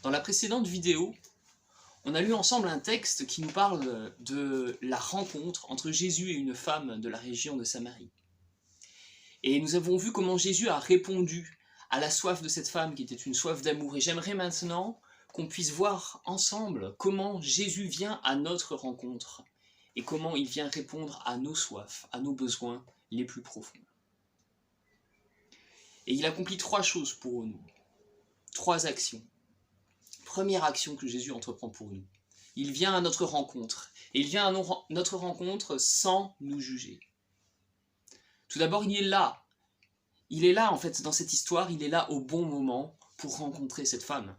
Dans la précédente vidéo, on a lu ensemble un texte qui nous parle de la rencontre entre Jésus et une femme de la région de Samarie. Et nous avons vu comment Jésus a répondu à la soif de cette femme qui était une soif d'amour. Et j'aimerais maintenant qu'on puisse voir ensemble comment Jésus vient à notre rencontre et comment il vient répondre à nos soifs, à nos besoins les plus profonds. Et il accomplit 3 choses pour nous, 3 actions. Première action que Jésus entreprend pour nous. Il vient à notre rencontre. Et il vient à notre rencontre sans nous juger. Tout d'abord, il est là. Il est là, en fait, dans cette histoire, il est là au bon moment pour rencontrer cette femme.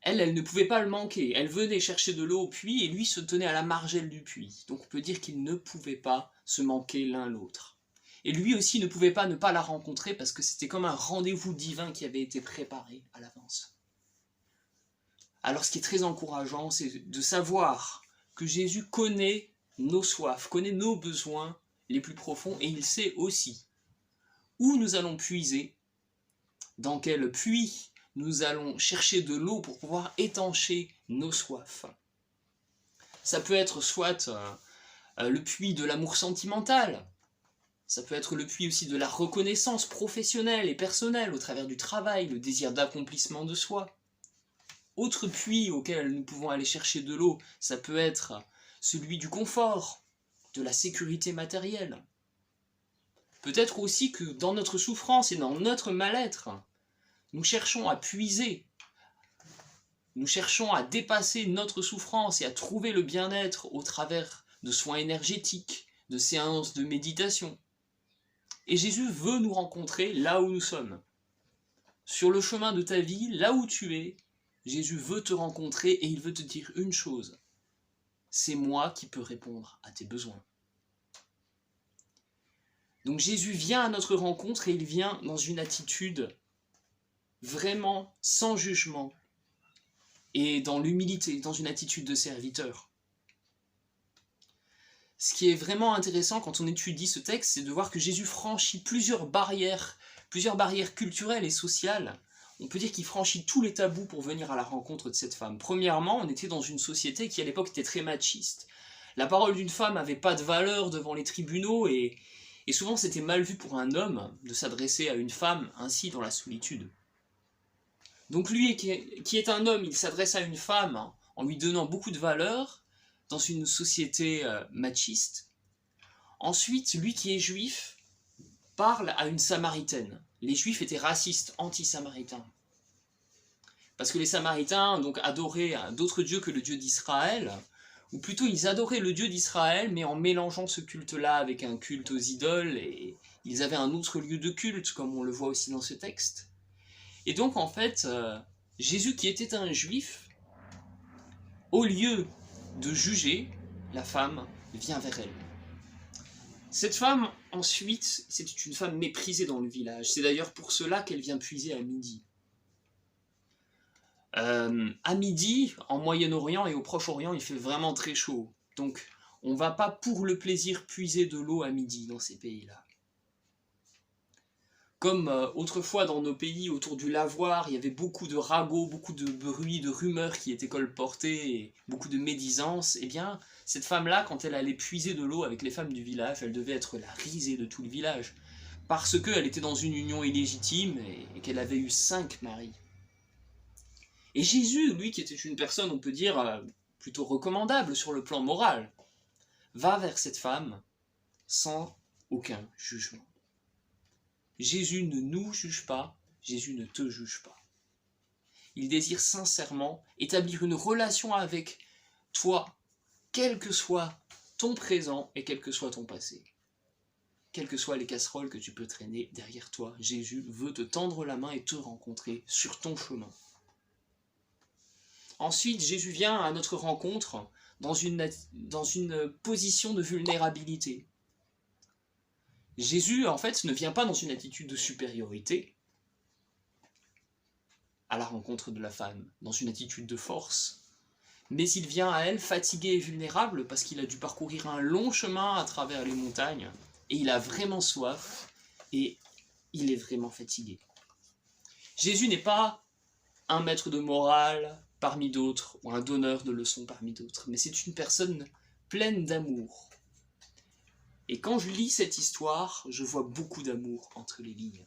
Elle ne pouvait pas le manquer. Elle venait chercher de l'eau au puits et lui se tenait à la margelle du puits. Donc on peut dire qu'ils ne pouvaient pas se manquer l'un l'autre. Et lui aussi ne pouvait pas ne pas la rencontrer parce que c'était comme un rendez-vous divin qui avait été préparé à l'avance. Alors ce qui est très encourageant, c'est de savoir que Jésus connaît nos soifs, connaît nos besoins les plus profonds, et il sait aussi où nous allons puiser, dans quel puits nous allons chercher de l'eau pour pouvoir étancher nos soifs. Ça peut être soit le puits de l'amour sentimental, ça peut être le puits aussi de la reconnaissance professionnelle et personnelle au travers du travail, le désir d'accomplissement de soi. Autre puits auquel nous pouvons aller chercher de l'eau, ça peut être celui du confort, de la sécurité matérielle. Peut-être aussi que dans notre souffrance et dans notre mal-être, nous cherchons à puiser, nous cherchons à dépasser notre souffrance et à trouver le bien-être au travers de soins énergétiques, de séances de méditation. Et Jésus veut nous rencontrer là où nous sommes. Sur le chemin de ta vie, là où tu es, Jésus veut te rencontrer et il veut te dire une chose. C'est moi qui peux répondre à tes besoins. Donc Jésus vient à notre rencontre et il vient dans une attitude vraiment sans jugement et dans l'humilité, dans une attitude de serviteur. Ce qui est vraiment intéressant quand on étudie ce texte, c'est de voir que Jésus franchit plusieurs barrières culturelles et sociales. On peut dire qu'il franchit tous les tabous pour venir à la rencontre de cette femme. Premièrement, on était dans une société qui à l'époque était très machiste. La parole d'une femme n'avait pas de valeur devant les tribunaux et souvent c'était mal vu pour un homme de s'adresser à une femme ainsi dans la solitude. Donc lui qui est un homme, il s'adresse à une femme en lui donnant beaucoup de valeur dans une société machiste. Ensuite, lui qui est juif parle à une samaritaine. Les juifs étaient racistes, anti-samaritains. Parce que les samaritains donc adoraient d'autres dieux que le Dieu d'Israël, ou plutôt ils adoraient le Dieu d'Israël, mais en mélangeant ce culte-là avec un culte aux idoles, et ils avaient un autre lieu de culte, comme on le voit aussi dans ce texte. Et donc en fait, Jésus qui était un juif, au lieu de juger, la femme vient vers elle. Cette femme, ensuite, c'est une femme méprisée dans le village. C'est d'ailleurs pour cela qu'elle vient puiser à midi. À midi, en Moyen-Orient et au Proche-Orient, il fait vraiment très chaud. Donc, on ne va pas pour le plaisir puiser de l'eau à midi dans ces pays-là. Comme autrefois dans nos pays, autour du lavoir, il y avait beaucoup de ragots, beaucoup de bruit, de rumeurs qui étaient colportées, et beaucoup de médisances, eh bien, cette femme-là, quand elle allait puiser de l'eau avec les femmes du village, elle devait être la risée de tout le village, parce qu'elle était dans une union illégitime et qu'elle avait eu 5 maris. Et Jésus, lui qui était une personne, on peut dire, plutôt recommandable sur le plan moral, va vers cette femme sans aucun jugement. Jésus ne nous juge pas, Jésus ne te juge pas. Il désire sincèrement établir une relation avec toi, quel que soit ton présent et quel que soit ton passé. Quelles que soient les casseroles que tu peux traîner derrière toi, Jésus veut te tendre la main et te rencontrer sur ton chemin. Ensuite, Jésus vient à notre rencontre dans une position de vulnérabilité. Jésus, en fait, ne vient pas dans une attitude de supériorité à la rencontre de la femme, dans une attitude de force, mais il vient à elle fatigué et vulnérable parce qu'il a dû parcourir un long chemin à travers les montagnes, et il a vraiment soif, et il est vraiment fatigué. Jésus n'est pas un maître de morale parmi d'autres, ou un donneur de leçons parmi d'autres, mais c'est une personne pleine d'amour. Et quand je lis cette histoire, je vois beaucoup d'amour entre les lignes.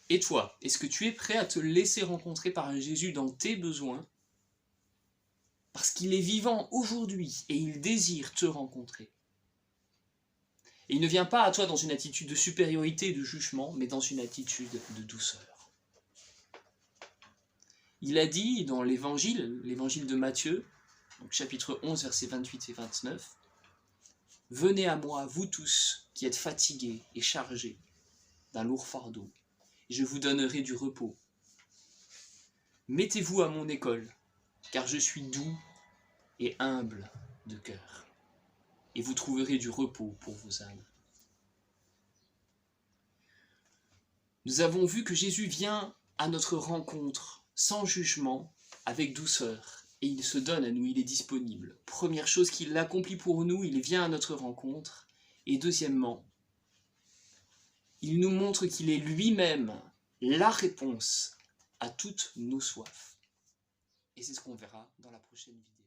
Et toi, est-ce que tu es prêt à te laisser rencontrer par un Jésus dans tes besoins? Parce qu'il est vivant aujourd'hui et il désire te rencontrer. Et il ne vient pas à toi dans une attitude de supériorité et de jugement, mais dans une attitude de douceur. Il a dit dans l'évangile de Matthieu, donc chapitre 11, versets 28 et 29, « Venez à moi, vous tous qui êtes fatigués et chargés d'un lourd fardeau, et je vous donnerai du repos. Mettez-vous à mon école, car je suis doux et humble de cœur, et vous trouverez du repos pour vos âmes. » Nous avons vu que Jésus vient à notre rencontre sans jugement, avec douceur, et il se donne à nous, il est disponible. Première chose qu'il accomplit pour nous, il vient à notre rencontre, et deuxièmement, il nous montre qu'il est lui-même la réponse à toutes nos soifs. Et c'est ce qu'on verra dans la prochaine vidéo.